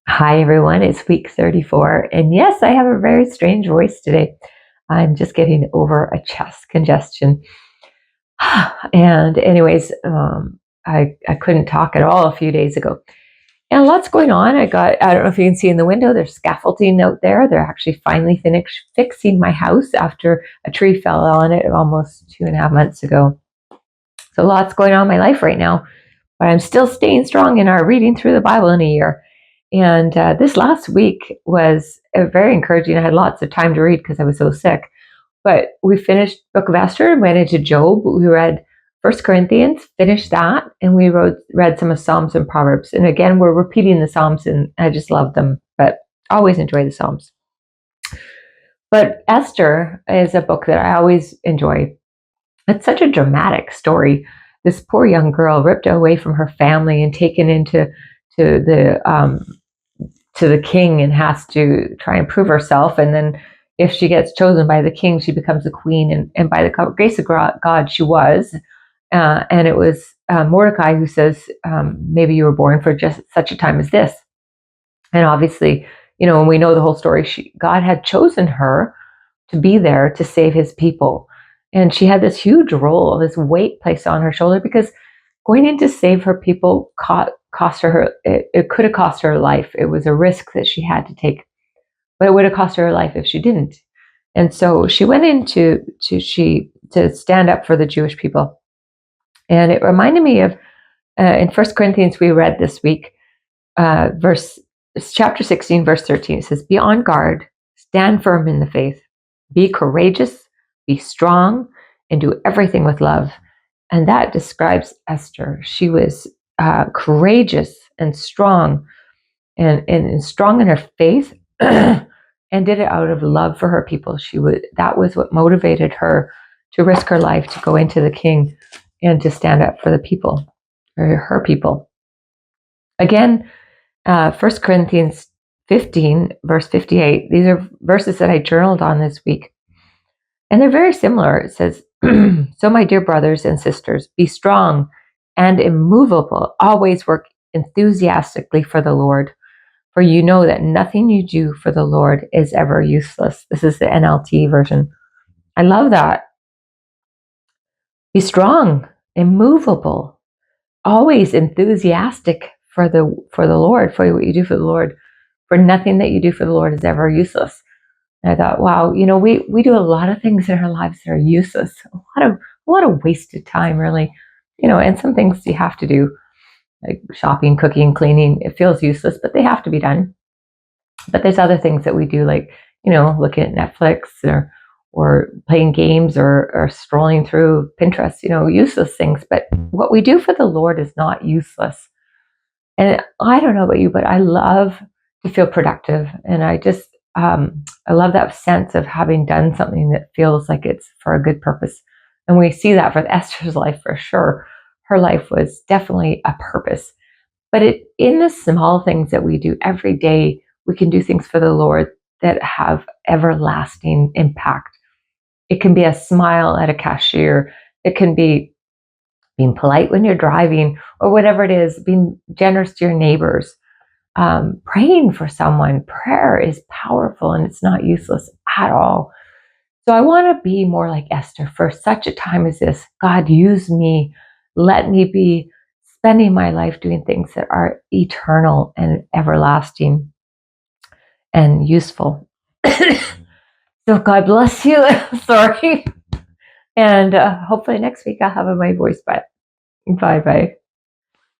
Hi, everyone. It's week 34. And yes, I have a very strange voice today. I'm just getting over a chest congestion. And, anyways, I couldn't talk at all a few days ago. And lots going on. I don't know if you can see in the window, there's scaffolding out there. They're actually finally fixing my house after a tree fell on it almost 2.5 months ago. So, lots going on in my life right now. But I'm still staying strong in our reading through the Bible in a year. And this last week was very encouraging. I had lots of time to read because I was so sick. But we finished Book of Esther, went into Job. We read First Corinthians, finished that, and we read some of Psalms and Proverbs. And again, we're repeating the Psalms, and I just love them. But I always enjoy the Psalms. But Esther is a book that I always enjoy. It's such a dramatic story. This poor young girl ripped away from her family and taken into to the king and has to try and prove herself. And then if she gets chosen by the king, she becomes a queen. And by the grace of God, she was. And it was Mordecai who says, maybe you were born for just such a time as this. And obviously, when we know the whole story, God had chosen her to be there to save his people. And she had this huge role, this weight placed on her shoulder, because going in to save her people cost her, it could have cost her life. It was a risk that she had to take, but it would have cost her life if she didn't. And so she went in to stand up for the Jewish people. And it reminded me of in 1 Corinthians we read this week, chapter 16, verse 13. It says, "Be on guard, stand firm in the faith, be courageous, be strong, and do everything with love." And that describes Esther. She was courageous and strong, and strong in her faith, and did it out of love for her people. That was what motivated her to risk her life to go into the king and to stand up for the people, or her people. Again, 1 Corinthians 15, verse 58. These are verses that I journaled on this week. And they're very similar. It says, "So my dear brothers and sisters, be strong and immovable. Always work enthusiastically for the Lord. For you know that nothing you do for the Lord is ever useless." This is the NLT version. I love that. Be strong, immovable, always enthusiastic for the Lord, for what you do for the Lord. For nothing that you do for the Lord is ever useless. And I thought, wow, we do a lot of things in our lives that are useless. A lot of wasted time, really. And some things you have to do, like shopping, cooking, cleaning. It feels useless, but they have to be done. But there's other things that we do, like, looking at Netflix or playing games or strolling through Pinterest, useless things. But what we do for the Lord is not useless. And I don't know about you, but I love to feel productive. And I love that sense of having done something that feels like it's for a good purpose. And we see that for Esther's life for sure. Her life was definitely a purpose. But in the small things that we do every day, we can do things for the Lord that have everlasting impact. It can be a smile at a cashier. It can be being polite when you're driving, or whatever it is, being generous to your neighbors, praying for someone. Prayer is powerful and it's not useless at all. So I want to be more like Esther for such a time as this. God, use me. Let me be spending my life doing things that are eternal and everlasting and useful. So God bless you. Sorry. And hopefully next week I'll have my voice back. Bye bye.